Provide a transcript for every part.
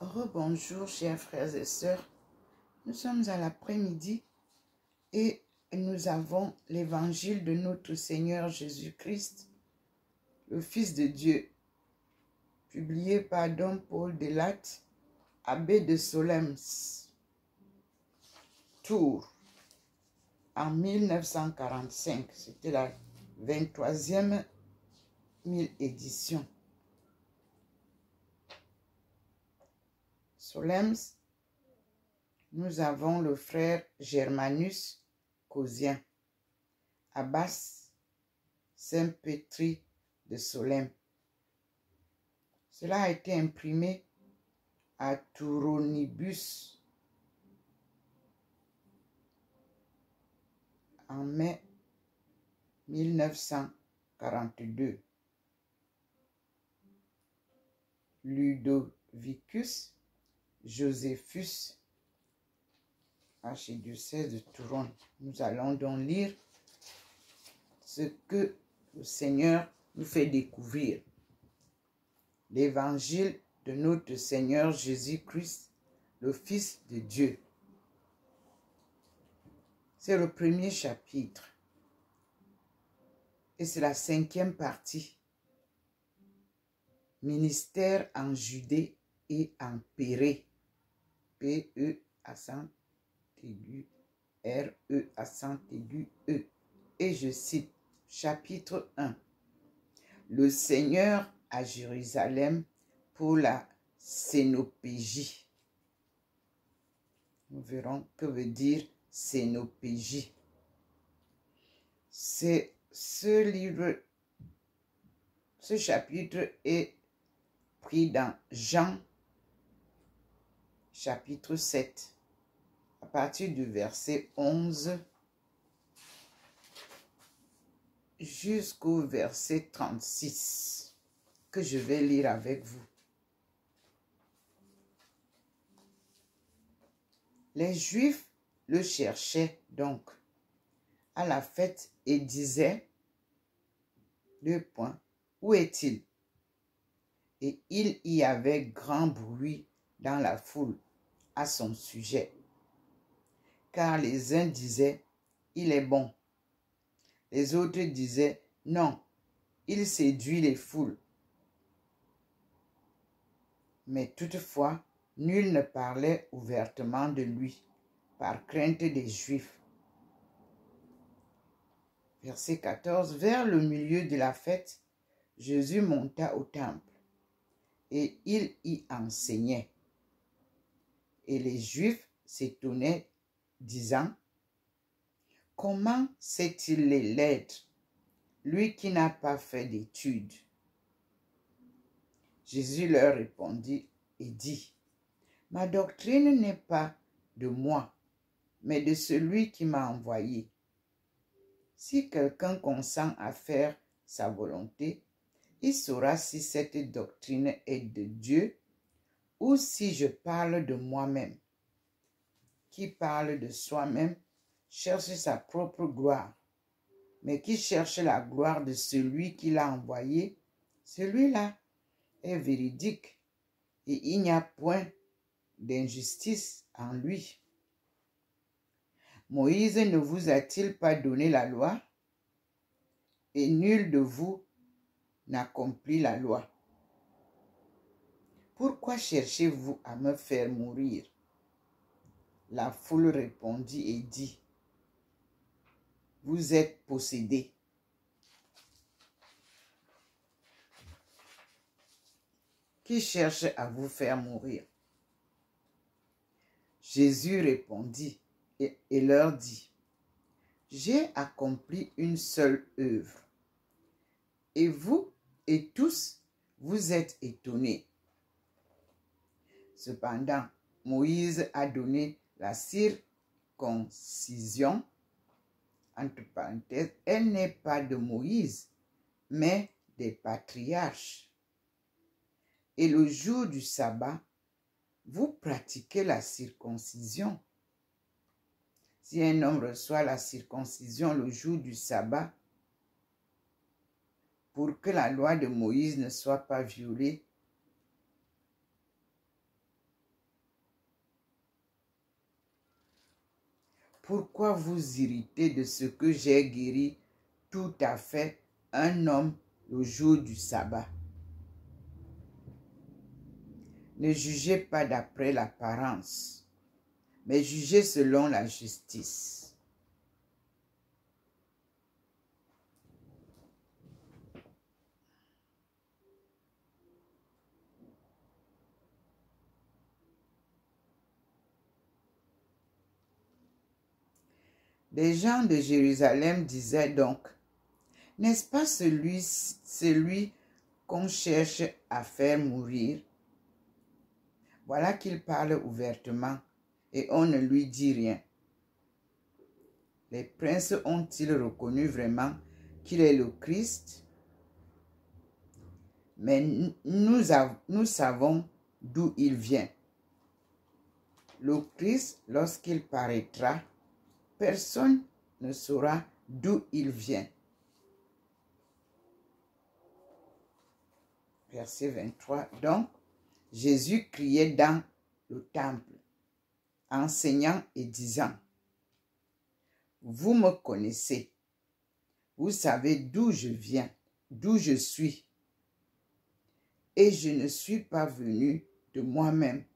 Rebonjour chers frères et sœurs, nous sommes à l'après-midi et nous avons l'évangile de notre Seigneur Jésus-Christ, le Fils de Dieu, publié par Dom Paul Delatte, abbé de Solesmes, Tours, en 1945. C'était la 23e édition. Solesmes, nous avons le frère Germanus Causien, abbas Saint-Pétri de Solesmes. Cela a été imprimé à Touronibus en mai 1942. Ludovicus Josephus, archidiocèse de Tourone. Nous allons donc lire ce que le Seigneur nous fait découvrir. L'évangile de notre Seigneur Jésus-Christ, le Fils de Dieu. C'est le premier chapitre et c'est la 5e partie. Ministère en Judée et en Pérée. P-E accent aigu, R-E accent aigu, E. Et je cite, chapitre 1. Le Seigneur à Jérusalem pour la cénopégie. Nous verrons que veut dire cénopégie. C'est ce livre, ce chapitre est pris dans Jean, chapitre 7, à partir du verset 11 jusqu'au verset 36, que je vais lire avec vous. Les Juifs le cherchaient donc à la fête et disaient, où est-il? Et il y avait grand bruit dans la foule à son sujet. Car les uns disaient, il est bon. Les autres disaient, non, il séduit les foules. Mais toutefois, nul ne parlait ouvertement de lui, par crainte des Juifs. Verset 14. Vers le milieu de la fête, Jésus monta au temple, et il y enseignait. Et les Juifs s'étonnaient, disant, comment sait-il les lettres, lui qui n'a pas fait d'études? Jésus leur répondit et dit, ma doctrine n'est pas de moi, mais de celui qui m'a envoyé. Si quelqu'un consent à faire sa volonté, il saura si cette doctrine est de Dieu ou si je parle de moi-même. Qui parle de soi-même cherche sa propre gloire, mais qui cherche la gloire de celui qui l'a envoyé, celui-là est véridique et il n'y a point d'injustice en lui. Moïse ne vous a-t-il pas donné la loi? Et nul de vous n'accomplit la loi. Pourquoi cherchez-vous à me faire mourir? La foule répondit et dit, vous êtes possédés. Qui cherche à vous faire mourir? Jésus répondit et leur dit, j'ai accompli une seule œuvre. Et vous et tous, vous êtes étonnés. Cependant, Moïse a donné la circoncision, entre parenthèses, elle n'est pas de Moïse, mais des patriarches. Et le jour du sabbat, vous pratiquez la circoncision. Si un homme reçoit la circoncision le jour du sabbat, pour que la loi de Moïse ne soit pas violée, pourquoi vous irritez de ce que j'ai guéri tout à fait un homme le jour du sabbat? Ne jugez pas d'après l'apparence, mais jugez selon la justice. Les gens de Jérusalem disaient donc, n'est-ce pas celui qu'on cherche à faire mourir? Voilà qu'il parle ouvertement et on ne lui dit rien. Les princes ont-ils reconnu vraiment qu'il est le Christ? Mais nous savons d'où il vient. Le Christ, lorsqu'il paraîtra, personne ne saura d'où il vient. Verset 23. Donc, Jésus criait dans le temple, enseignant et disant, « Vous me connaissez, vous savez d'où je viens, d'où je suis, et je ne suis pas venu de moi-même,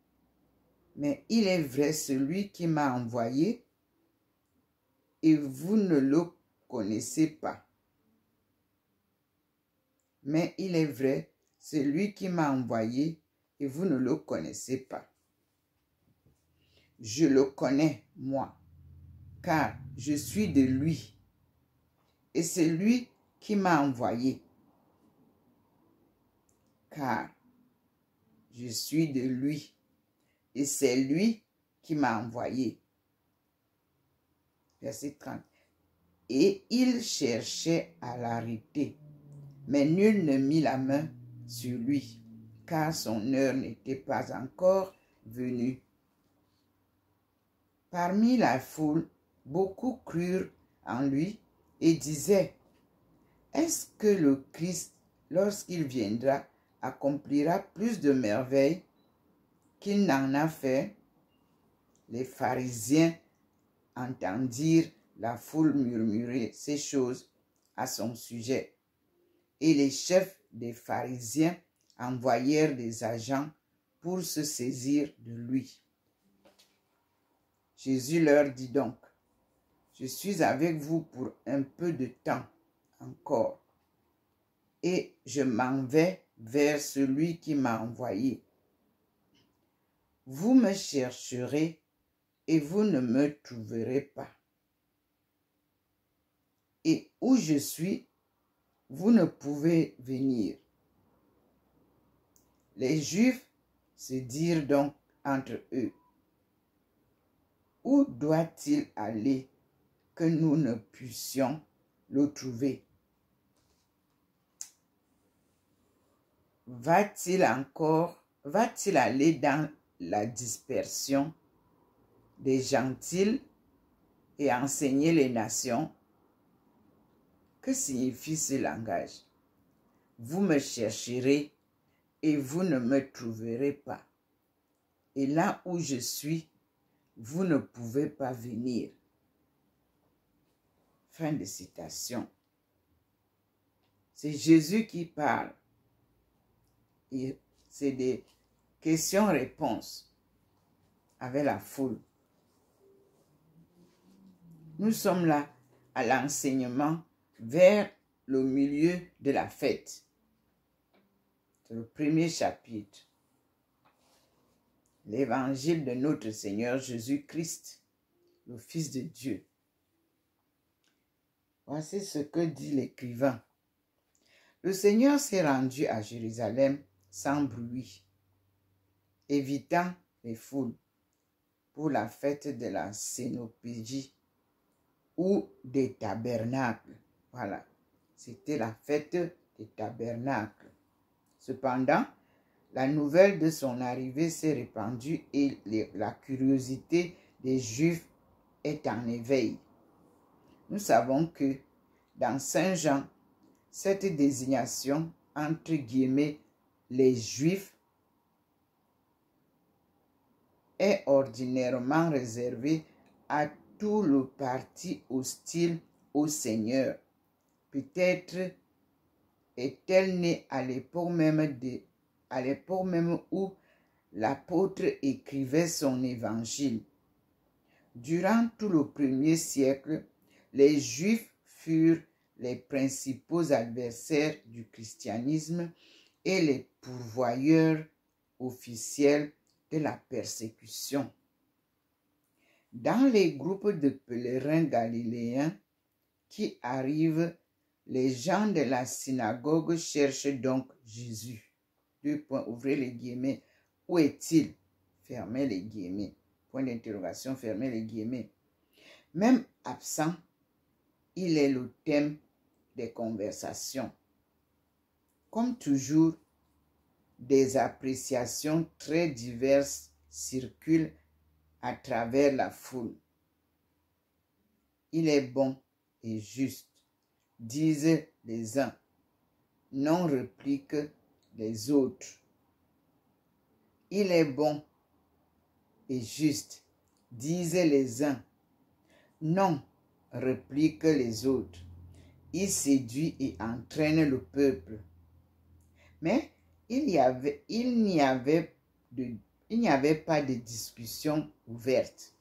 mais il est vrai celui qui m'a envoyé, et vous ne le connaissez pas. Mais il est vrai celui qui m'a envoyé, et vous ne le connaissez pas. Je le connais, moi, car je suis de lui, et c'est lui qui m'a envoyé, car je suis de lui, et c'est lui qui m'a envoyé. Verset 30. Et il cherchait à l'arrêter, mais nul ne mit la main sur lui, car son heure n'était pas encore venue. Parmi la foule, beaucoup crurent en lui et disaient, est-ce que le Christ, lorsqu'il viendra, accomplira plus de merveilles qu'il n'en a fait? Les pharisiens entendirent la foule murmurer ces choses à son sujet. Et les chefs des pharisiens envoyèrent des agents pour se saisir de lui. Jésus leur dit donc, je suis avec vous pour un peu de temps encore, et je m'en vais vers celui qui m'a envoyé. Vous me chercherez et vous ne me trouverez pas. Et où je suis, vous ne pouvez venir. Les Juifs se dirent donc entre eux, où doit-il aller que nous ne puissions le trouver? Va-t-il aller dans la dispersion des gentils et enseigner les nations? Que signifie ce langage? Vous me chercherez et vous ne me trouverez pas. Et là où je suis, vous ne pouvez pas venir. Fin de citation. C'est Jésus qui parle. Et c'est des questions-réponses avec la foule. Nous sommes là à l'enseignement vers le milieu de la fête. C'est le premier chapitre. L'évangile de notre Seigneur Jésus-Christ, le Fils de Dieu. Voici ce que dit l'écrivain. Le Seigneur s'est rendu à Jérusalem sans bruit, évitant les foules pour la fête de la Cénopégie ou des tabernacles. Voilà, c'était la fête des tabernacles. Cependant, la nouvelle de son arrivée s'est répandue et la curiosité des Juifs est en éveil. Nous savons que dans Saint Jean, cette désignation, entre guillemets, les Juifs, est ordinairement réservée à tout le parti hostile au Seigneur. Peut-être est-elle née à l'époque même où l'apôtre écrivait son évangile. Durant tout le premier siècle, les Juifs furent les principaux adversaires du christianisme et les pourvoyeurs officiels de la persécution. Dans les groupes de pèlerins galiléens qui arrivent, les gens de la synagogue cherchent donc Jésus. Ouvrez les guillemets. Où est-il? Fermez les guillemets. Point d'interrogation, fermez les guillemets. Même absent, il est le thème des conversations. Comme toujours, des appréciations très diverses circulent à travers la foule. Il est bon et juste, disent les uns. Non, répliquent les autres. Il est bon et juste, disent les uns. Non, répliquent les autres. Il séduit et entraîne le peuple. Mais il n'y avait pas de discussion ouverte.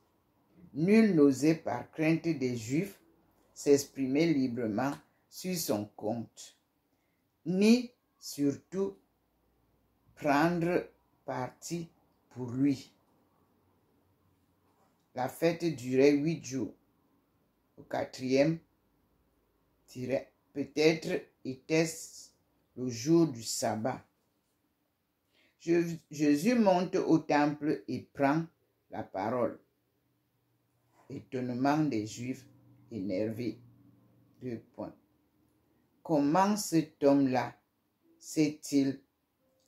Nul n'osait par crainte des Juifs s'exprimer librement sur son compte, ni surtout prendre parti pour lui. La fête durait 8 jours. Au 4e, peut-être était-ce le jour du sabbat. Jésus monte au temple et prend la parole. Étonnement des Juifs énervés. 2 points. Comment cet homme-là sait-il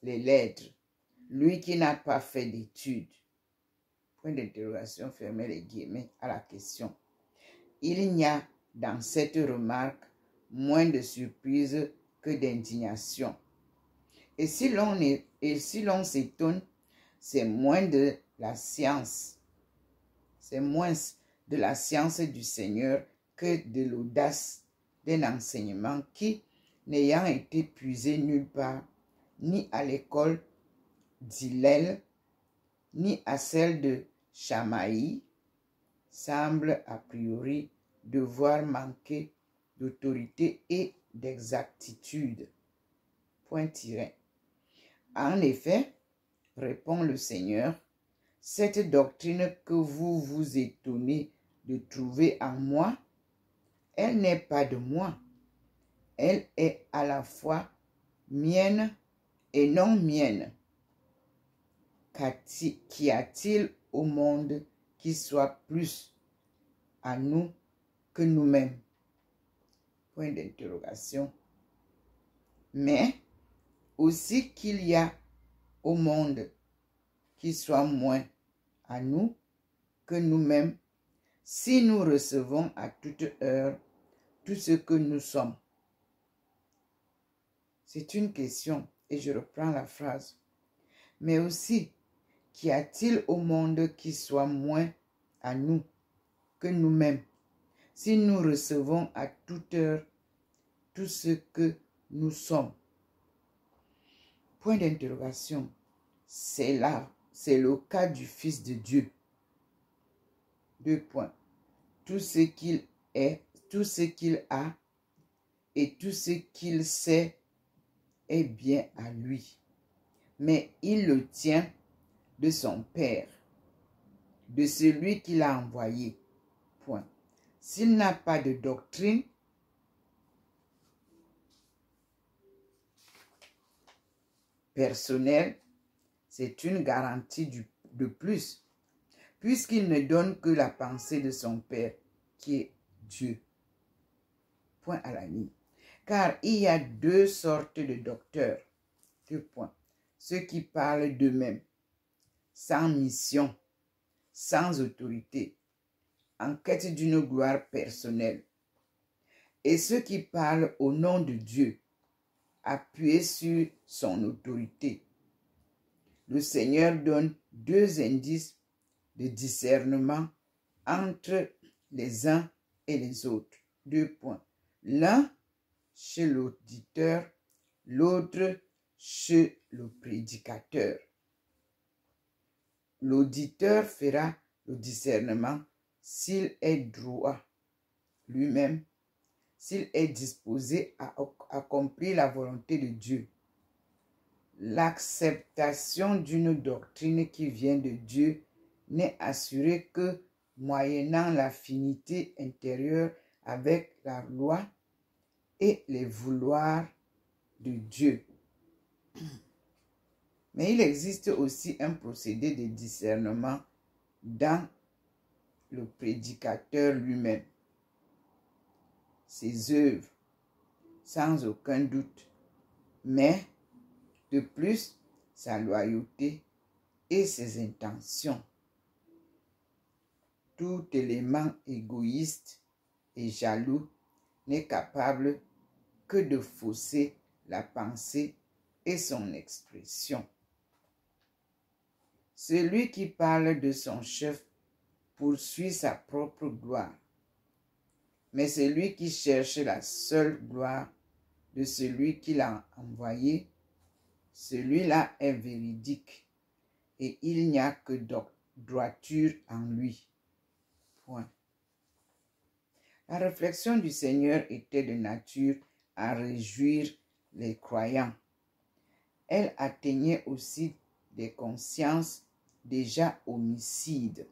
les lettres, lui qui n'a pas fait d'études? Point d'interrogation, fermez les guillemets à la question. Il n'y a dans cette remarque moins de surprise que d'indignation. Et si l'on s'étonne, c'est moins de la science. C'est moins de la science du Seigneur que de l'audace d'un enseignement qui, n'ayant été puisé nulle part, ni à l'école d'Hillel, ni à celle de Chamaï, semble a priori devoir manquer d'autorité et d'exactitude. Point tiré. En effet, répond le Seigneur, cette doctrine que vous vous étonnez de trouver en moi, elle n'est pas de moi. Elle est à la fois mienne et non mienne. Qu'y a-t-il au monde qui soit plus à nous que nous-mêmes? Point d'interrogation. Mais aussi qu'il y a au monde qui soit moins à nous que nous-mêmes, si nous recevons à toute heure tout ce que nous sommes. C'est une question et je reprends la phrase. Mais aussi, qu'y a-t-il au monde qui soit moins à nous que nous-mêmes, si nous recevons à toute heure tout ce que nous sommes? Point d'interrogation. C'est le cas du Fils de Dieu. 2 points. Tout ce qu'il est, tout ce qu'il a et tout ce qu'il sait est bien à lui. Mais il le tient de son Père, de celui qui l'a envoyé. Point. S'il n'a pas de doctrine, personnelle, c'est une garantie de plus, puisqu'il ne donne que la pensée de son Père, qui est Dieu. Point à la ligne. Car il y a 2 sortes de docteurs. 2 points. Ceux qui parlent d'eux-mêmes, sans mission, sans autorité, en quête d'une gloire personnelle. Et ceux qui parlent au nom de Dieu, appuyés sur son autorité. Le Seigneur donne 2 indices de discernement entre les uns et les autres. 2 points. L'un chez l'auditeur, l'autre chez le prédicateur. L'auditeur fera le discernement s'il est droit lui-même, s'il est disposé à accomplir la volonté de Dieu. L'acceptation d'une doctrine qui vient de Dieu n'est assurée que moyennant l'affinité intérieure avec la loi et les vouloirs de Dieu. Mais il existe aussi un procédé de discernement dans le prédicateur lui-même, ses œuvres, sans aucun doute, mais de plus sa loyauté et ses intentions. Tout élément égoïste et jaloux n'est capable que de fausser la pensée et son expression. Celui qui parle de son chef poursuit sa propre gloire, mais celui qui cherche la seule gloire de celui qui l'a envoyé, celui-là est véridique et il n'y a que droiture en lui. Point. La réflexion du Seigneur était de nature à réjouir les croyants. Elle atteignait aussi des consciences déjà homicides,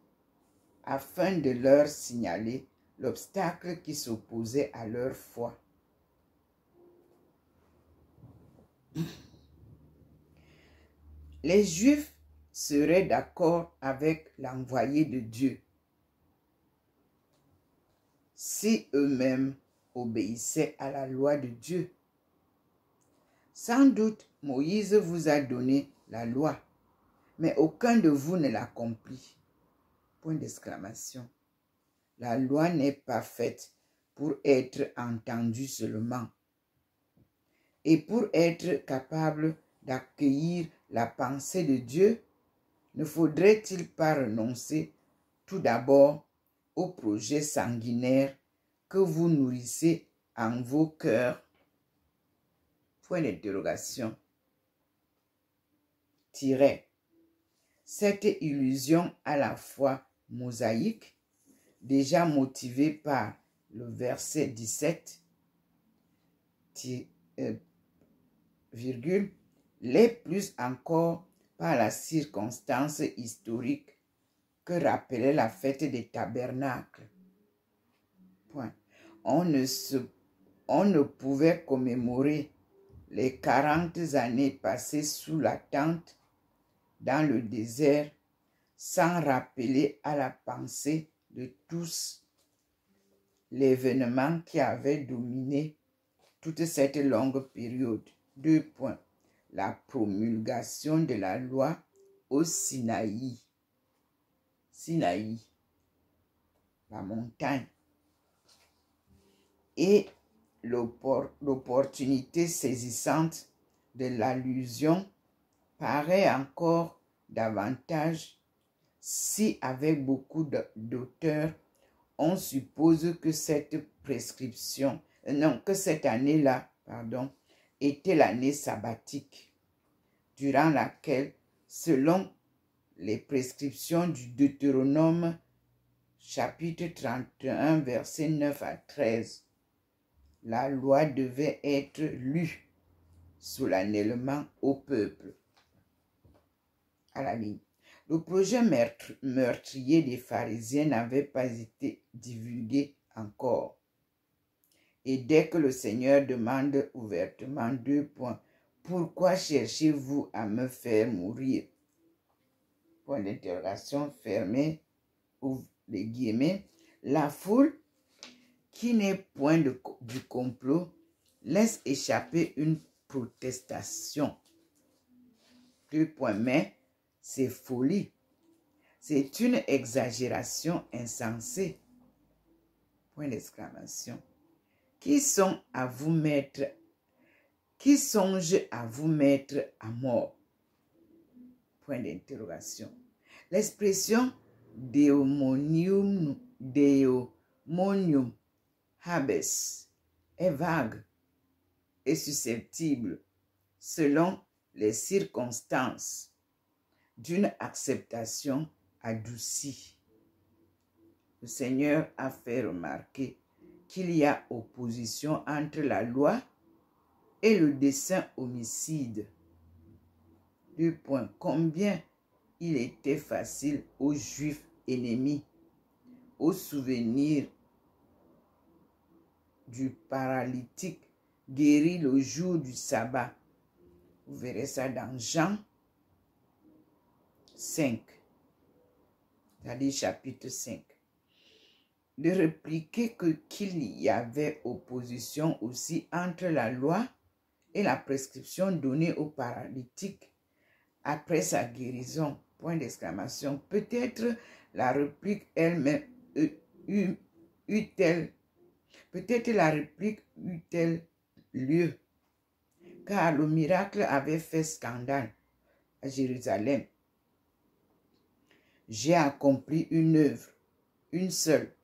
afin de leur signaler l'obstacle qui s'opposait à leur foi. Les Juifs seraient d'accord avec l'envoyé de Dieu si eux-mêmes obéissaient à la loi de Dieu. Sans doute, Moïse vous a donné la loi, mais aucun de vous ne l'accomplit. Point d'exclamation. La loi n'est pas faite pour être entendue seulement. Et pour être capable d'accueillir la pensée de Dieu, ne faudrait-il pas renoncer tout d'abord au projet sanguinaire que vous nourrissez en vos cœurs? Point d'interrogation. Tiret. Cette illusion à la fois mosaïque, déjà motivée par le verset 17, virgule, l'est plus encore par la circonstance historique que rappelait la fête des tabernacles. Point. On ne pouvait commémorer les 40 années passées sous la tente dans le désert sans rappeler à la pensée de tous l'événement qui avait dominé toute cette longue période. 2 points. La promulgation de la loi au Sinaï. Sinaï, la montagne. Et l'opportunité saisissante de l'allusion paraît encore davantage si, avec beaucoup d'auteurs, on suppose que cette année-là, était l'année sabbatique, durant laquelle, selon les prescriptions du Deutéronome, chapitre 31, versets 9 à 13, la loi devait être lue solennellement au peuple. À la ligne. Le projet meurtrier des pharisiens n'avait pas été divulgué encore. Et dès que le Seigneur demande ouvertement 2 points, pourquoi cherchez-vous à me faire mourir? Point d'interrogation fermé, ouvre les guillemets. La foule, qui n'est point du complot, laisse échapper une protestation. 2 points, mais c'est folie. C'est une exagération insensée. Point d'exclamation. Qui songe à vous mettre à mort? Point d'interrogation. L'expression Deomonium monium habes est vague et susceptible, selon les circonstances, d'une acceptation adoucie. Le Seigneur a fait remarquer qu'il y a opposition entre la loi et le dessein homicide. 2 points. Combien il était facile aux Juifs ennemis, au souvenir du paralytique guéri le jour du sabbat. Vous verrez ça dans Jean 5, c'est-à-dire chapitre 5. De répliquer qu'il y avait opposition aussi entre la loi et la prescription donnée au paralytique après sa guérison. Point d'exclamation. Peut-être la réplique elle-même eut-elle lieu, car le miracle avait fait scandale à Jérusalem. J'ai accompli une œuvre, une seule,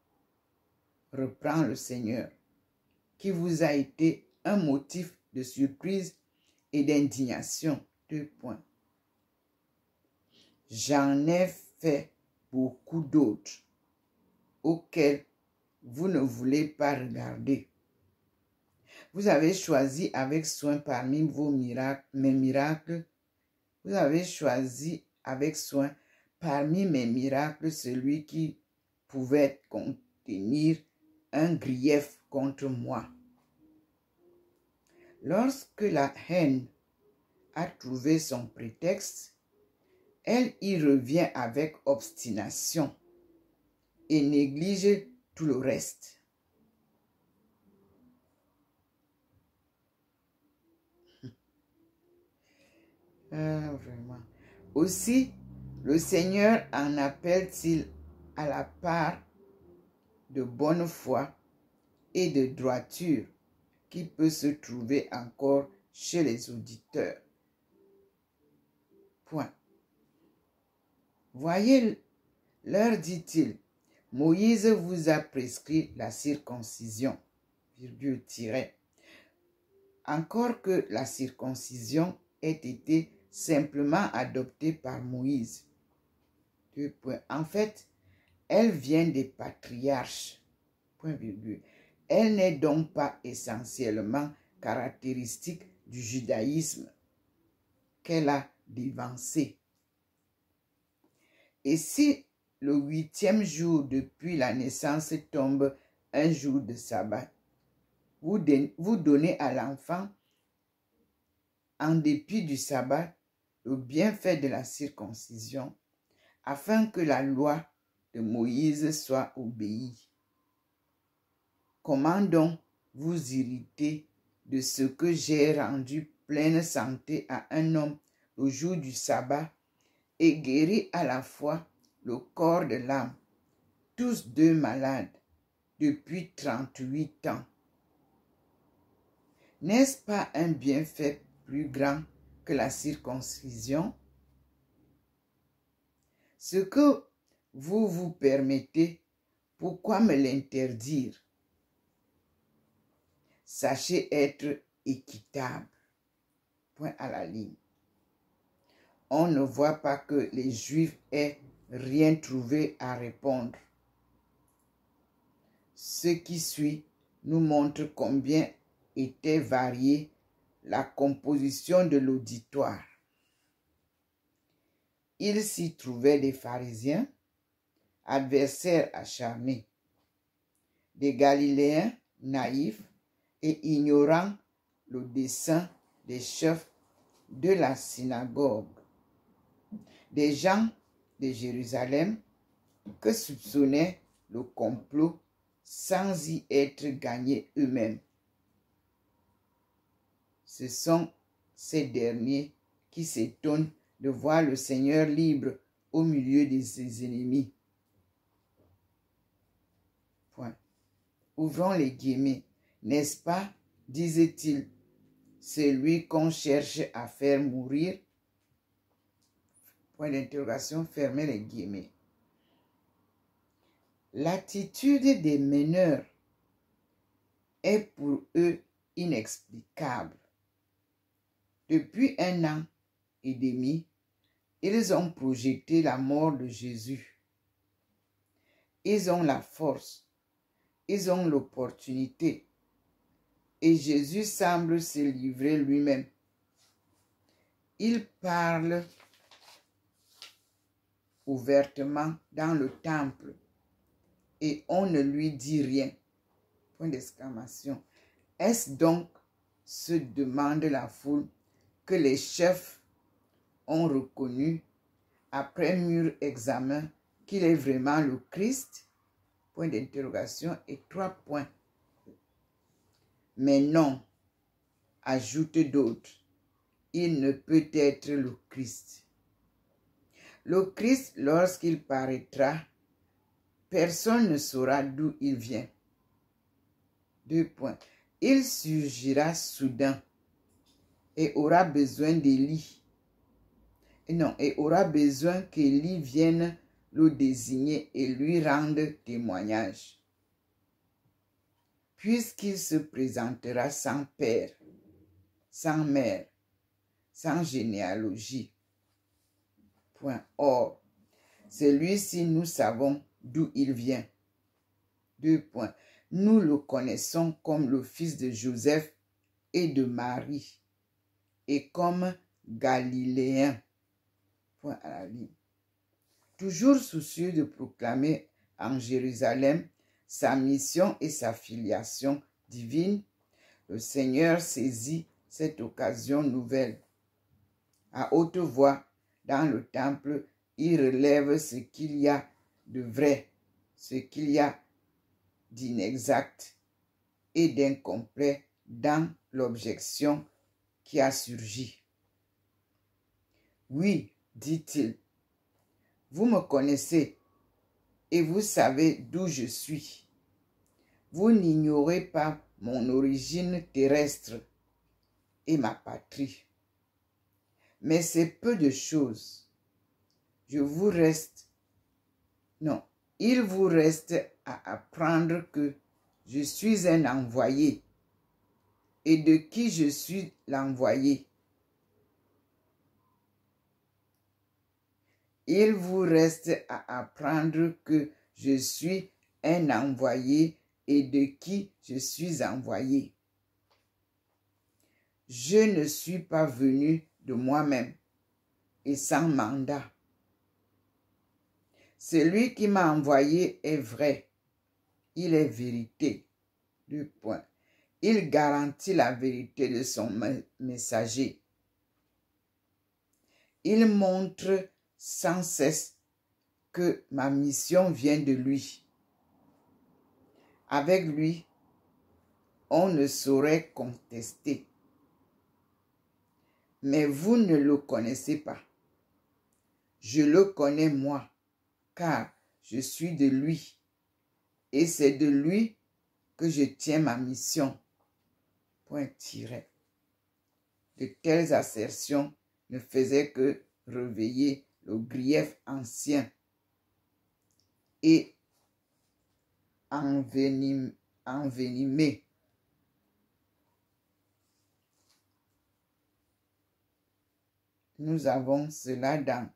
reprend le Seigneur, qui vous a été un motif de surprise et d'indignation. 2 points. J'en ai fait beaucoup d'autres auxquels vous ne voulez pas regarder. Vous avez choisi avec soin parmi mes miracles, vous avez choisi avec soin parmi mes miracles celui qui pouvait contenir un grief contre moi. Lorsque la haine a trouvé son prétexte, elle y revient avec obstination et néglige tout le reste. Vraiment. Aussi, le Seigneur en appelle-t-il à la part de bonne foi et de droiture qui peut se trouver encore chez les auditeurs. Point. Voyez, leur dit-il, Moïse vous a prescrit la circoncision, virgule, tiret. Encore que la circoncision ait été simplement adoptée par Moïse. 2 points. En fait, elle vient des patriarches. Point virgule. Elle n'est donc pas essentiellement caractéristique du judaïsme qu'elle a dévancé. Et si le 8e jour depuis la naissance tombe un jour de sabbat, vous donnez à l'enfant, en dépit du sabbat, le bienfait de la circoncision, afin que la loi de Moïse soit obéie. Comment donc vous irriter de ce que j'ai rendu pleine santé à un homme le jour du sabbat et guéri à la fois le corps de l'âme, tous deux malades depuis 38 ans? N'est-ce pas un bienfait plus grand que la circoncision? Ce que vous vous permettez, pourquoi me l'interdire? Sachez être équitable. Point à la ligne. On ne voit pas que les Juifs aient rien trouvé à répondre. Ce qui suit nous montre combien était variée la composition de l'auditoire. Il s'y trouvait des pharisiens, adversaires acharnés, des Galiléens naïfs et ignorant le dessein des chefs de la synagogue, des gens de Jérusalem que soupçonnaient le complot sans y être gagnés eux-mêmes. Ce sont ces derniers qui s'étonnent de voir le Seigneur libre au milieu de ses ennemis. Point. Ouvrons les guillemets. N'est-ce pas, disait-il, celui qu'on cherche à faire mourir? Point d'interrogation, fermez les guillemets. L'attitude des meneurs est pour eux inexplicable. Depuis 1 an et demi, ils ont projeté la mort de Jésus. Ils ont la force, ils ont l'opportunité, et Jésus semble se livrer lui-même. Il parle ouvertement dans le temple et on ne lui dit rien. Point d'exclamation. Est-ce donc, se demande la foule, que les chefs ont reconnu après mûr examen qu'il est vraiment le Christ? Point d'interrogation et 3 points. Mais non, ajoute d'autres, il ne peut être le Christ. Le Christ, lorsqu'il paraîtra, personne ne saura d'où il vient. 2 points. Il surgira soudain et aura besoin d'Élie. Et aura besoin qu'Élie vienne le désigner et lui rende témoignage. Puisqu'il se présentera sans père, sans mère, sans généalogie. Point. Or, celui-ci, nous savons d'où il vient. 2 points. Nous le connaissons comme le fils de Joseph et de Marie, et comme Galiléen. Point à la ligne. Toujours soucieux de proclamer en Jérusalem sa mission et sa filiation divine, le Seigneur saisit cette occasion nouvelle. À haute voix, dans le temple, il relève ce qu'il y a de vrai, ce qu'il y a d'inexact et d'incomplet dans l'objection qui a surgi. Oui, dit-il, vous me connaissez et vous savez d'où je suis. Vous n'ignorez pas mon origine terrestre et ma patrie. Mais c'est peu de choses. Il vous reste à apprendre que je suis un envoyé. Et de qui je suis l'envoyé? Il vous reste à apprendre que je suis un envoyé et de qui je suis envoyé. Je ne suis pas venu de moi-même et sans mandat. Celui qui m'a envoyé est vrai. Il est vérité. 2 points. Il garantit la vérité de son messager. Il montre sans cesse que ma mission vient de lui. Avec lui, on ne saurait contester. Mais vous ne le connaissez pas. Je le connais moi, car je suis de lui. Et c'est de lui que je tiens ma mission. Point tiré. De telles assertions ne faisaient que réveiller le grief ancien et envenimer. Nous avons cela dans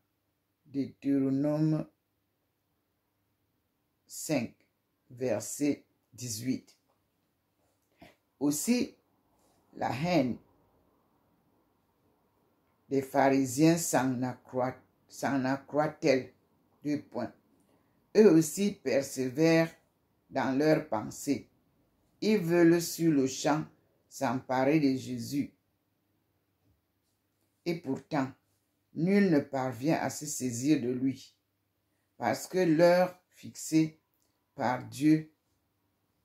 Deutéronome 5, verset 18. Aussi, la haine des pharisiens s'en accroît-elle. 2 points. Eux aussi persévèrent dans leurs pensées. Ils veulent sur le champ s'emparer de Jésus. Et pourtant, nul ne parvient à se saisir de lui, parce que l'heure fixée par Dieu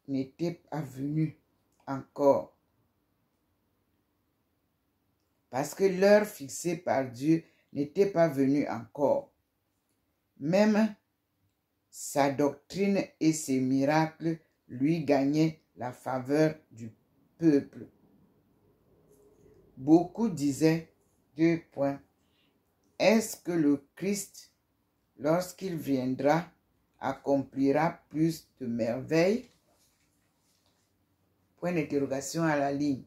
n'était pas venue encore. Parce que l'heure fixée par Dieu n'était pas venue encore. Même sa doctrine et ses miracles lui gagnaient la faveur du peuple. Beaucoup disaient, 2 points, est-ce que le Christ, lorsqu'il viendra, accomplira plus de merveilles? Point d'interrogation à la ligne.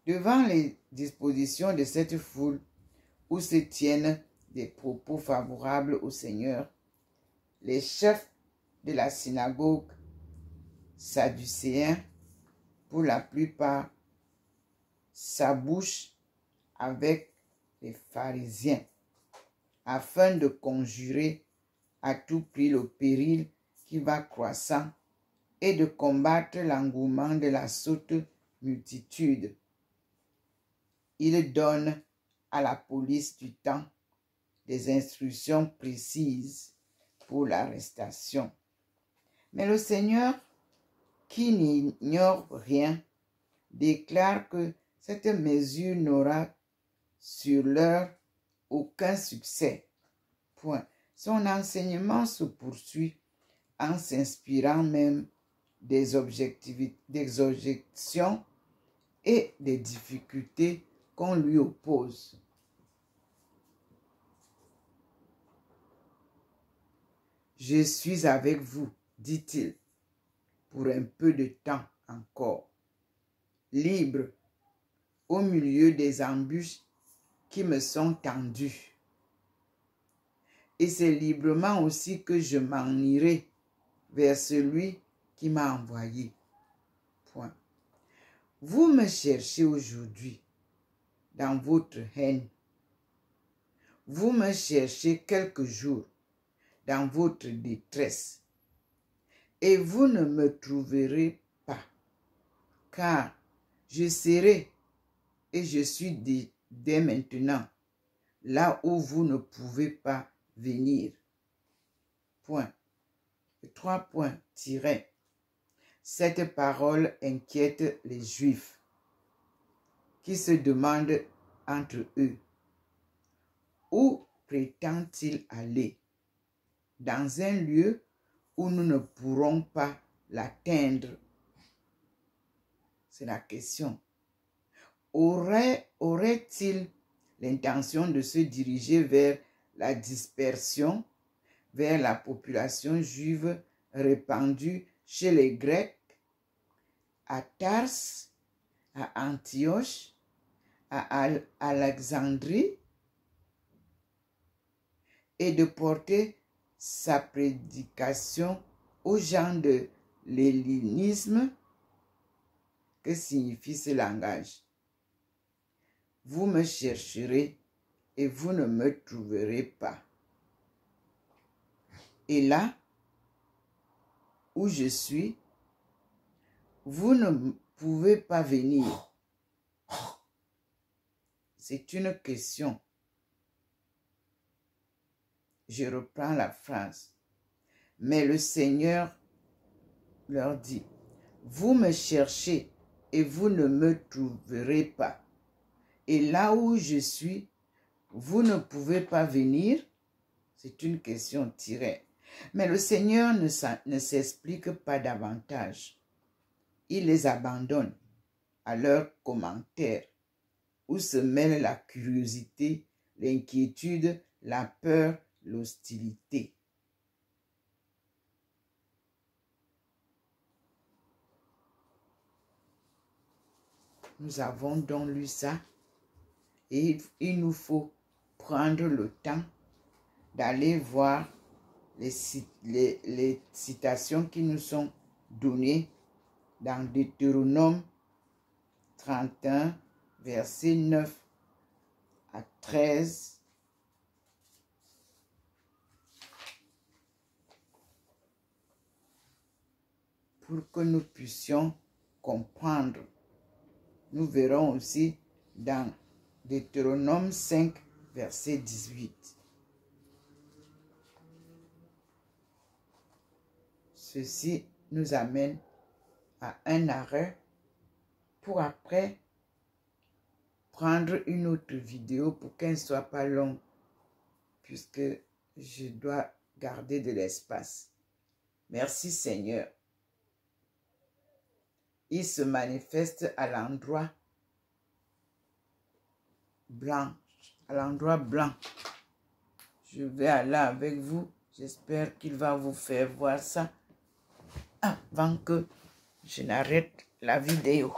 Devant les dispositions de cette foule où se tiennent des propos favorables au Seigneur, les chefs de la synagogue sadducéens, pour la plupart, s'abouchent avec les pharisiens afin de conjurer à tout prix le péril qui va croissant et de combattre l'engouement de la sotte multitude. Ils donnent à la police du temps des instructions précises pour l'arrestation. Mais le Seigneur, qui n'ignore rien, déclare que cette mesure n'aura sur l'heure aucun succès. Point. Son enseignement se poursuit en s'inspirant même des objections et des difficultés qu'on lui oppose. Je suis avec vous, dit-il, pour un peu de temps encore, libre au milieu des embûches qui me sont tendues. Et c'est librement aussi que je m'en irai vers celui qui m'a envoyé. Point. Vous me cherchez aujourd'hui dans votre haine. Vous me cherchez quelques jours dans votre détresse. Et vous ne me trouverez pas, car je serai et je suis dès maintenant là où vous ne pouvez pas venir. Point. 3 points tirés. Cette parole inquiète les Juifs qui se demandent entre eux: où prétend-il aller? Dans un lieu où nous ne pourrons pas l'atteindre? C'est la question. Aurait-il l'intention de se diriger vers la dispersion, vers la population juive répandue chez les Grecs, à Tars, à Antioche, à Alexandrie, et de porter sa prédication aux gens de l'hellénisme? Que signifie ce langage? Vous me chercherez et vous ne me trouverez pas. Et là où je suis, vous ne pouvez pas venir. C'est une question. Je reprends la phrase. Mais le Seigneur leur dit: vous me cherchez et vous ne me trouverez pas. Et là où je suis, vous ne pouvez pas venir. C'est une question tirée. Mais le Seigneur ne s'explique pas davantage. Il les abandonne à leurs commentaires, où se mêlent la curiosité, l'inquiétude, la peur, l'hostilité. Nous avons donc lu ça et il nous faut prendre le temps d'aller voir les citations qui nous sont données dans Deutéronome 31, versets 9 à 13. Pour que nous puissions comprendre. Nous verrons aussi dans Deutéronome 5, verset 18. Ceci nous amène à un arrêt pour après prendre une autre vidéo pour qu'elle ne soit pas longue, puisque je dois garder de l'espace. Merci Seigneur. Il se manifeste à l'endroit blanc. Je vais aller avec vous J'espère qu'il va vous faire voir ça avant que je n'arrête la vidéo.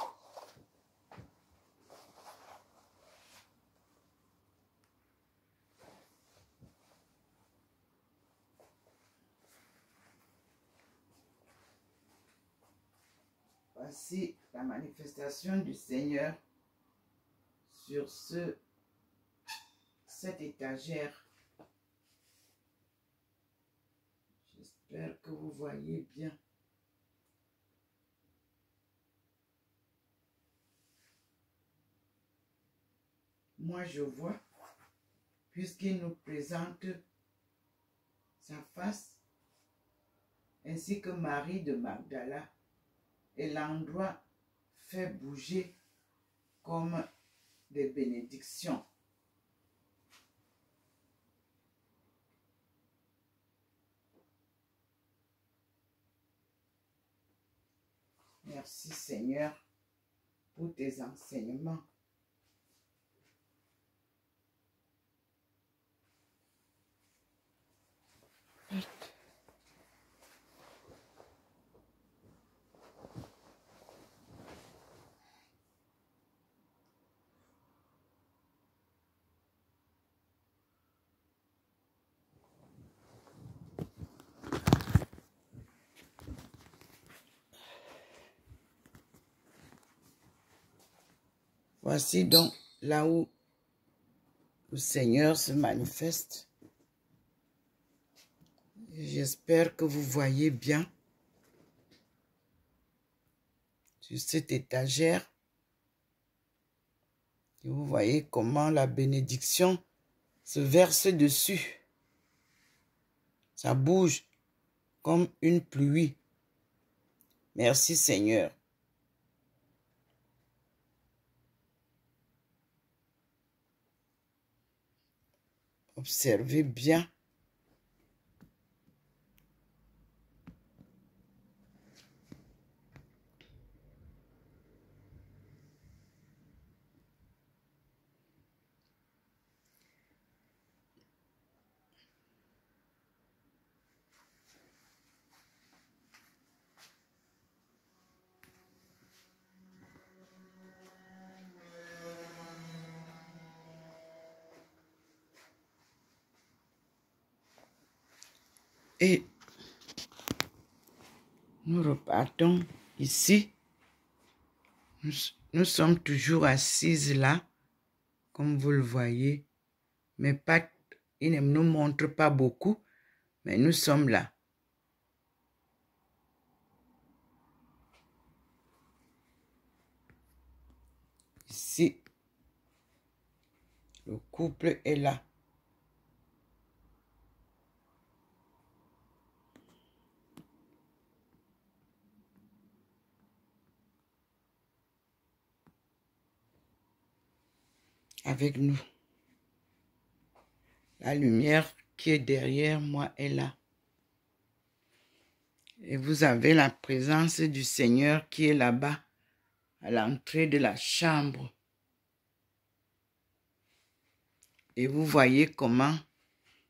Voici la manifestation du Seigneur sur cette étagère. J'espère que vous voyez bien. Moi, je vois, puisqu'il nous présente sa face, ainsi que Marie de Magdala, et l'endroit fait bouger comme des bénédictions. Merci Seigneur pour tes enseignements. Voici donc là où le Seigneur se manifeste. J'espère que vous voyez bien sur cette étagère. Et vous voyez comment la bénédiction se verse dessus. Ça bouge comme une pluie. Merci Seigneur. Observez bien. Et nous repartons ici. Nous sommes toujours assises là, comme vous le voyez. Mais pas, il ne nous montre pas beaucoup, mais nous sommes là. Ici, le couple est là. Avec nous. La lumière qui est derrière moi est là. Et vous avez la présence du Seigneur qui est là-bas, à l'entrée de la chambre. Et vous voyez comment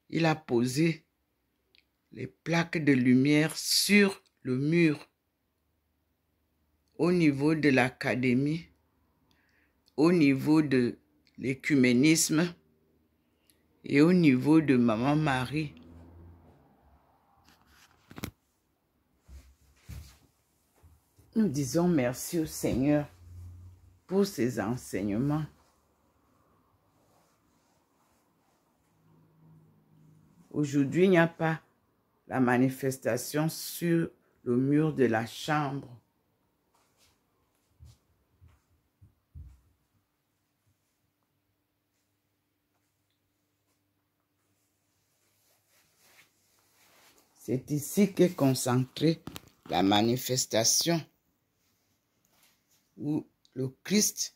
il a posé les plaques de lumière sur le mur, au niveau de l'académie, au niveau de l'écuménisme et au niveau de Maman Marie. Nous disons merci au Seigneur pour ses enseignements. Aujourd'hui, il n'y a pas la manifestation sur le mur de la chambre. C'est ici qu'est concentrée la manifestation où le Christ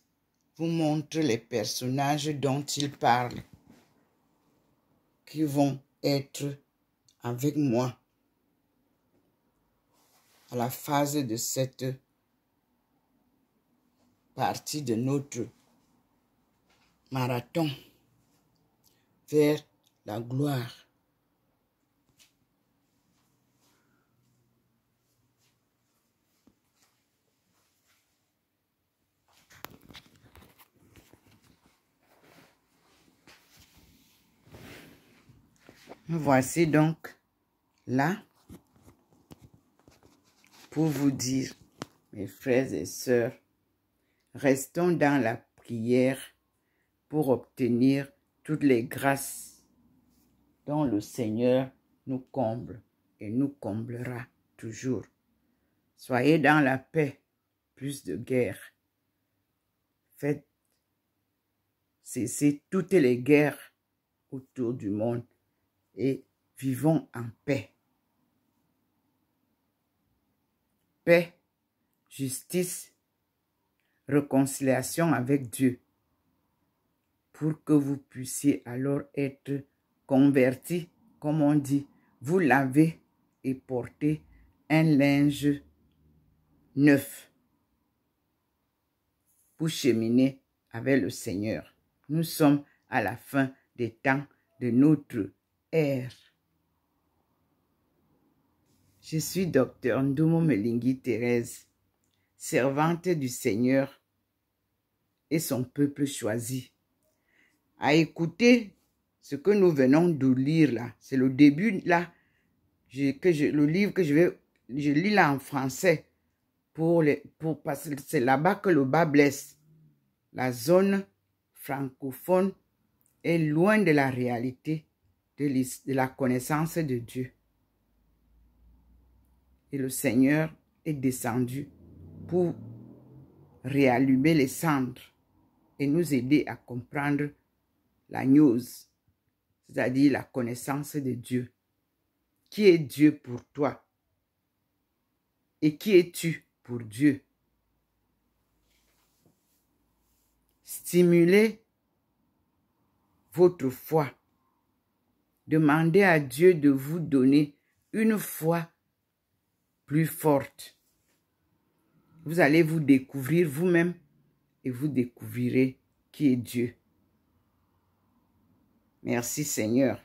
vous montre les personnages dont il parle, qui vont être avec moi à la phase de cette partie de notre marathon vers la gloire. Voici donc là pour vous dire, mes frères et sœurs, restons dans la prière pour obtenir toutes les grâces dont le Seigneur nous comble et nous comblera toujours. Soyez dans la paix, plus de guerre. Faites cesser toutes les guerres autour du monde et vivons en paix. Paix, justice, réconciliation avec Dieu, pour que vous puissiez alors être convertis, comme on dit, vous lavez et portez un linge neuf pour cheminer avec le Seigneur. Nous sommes à la fin des temps de notre ère. Je suis Docteur Ndumo Melingi Thérèse, servante du Seigneur et son peuple choisi. À écouter ce que nous venons de lire là, c'est le début là, le livre que je lis là en français, parce que c'est là-bas que le bas blesse. La zone francophone est loin de la réalité de la connaissance de Dieu. Et le Seigneur est descendu pour réallumer les cendres et nous aider à comprendre la news, c'est-à-dire la connaissance de Dieu. Qui est Dieu pour toi? Et qui es-tu pour Dieu? Stimulez votre foi. Demandez à Dieu de vous donner une foi plus forte. Vous allez vous découvrir vous-même et vous découvrirez qui est Dieu. Merci Seigneur.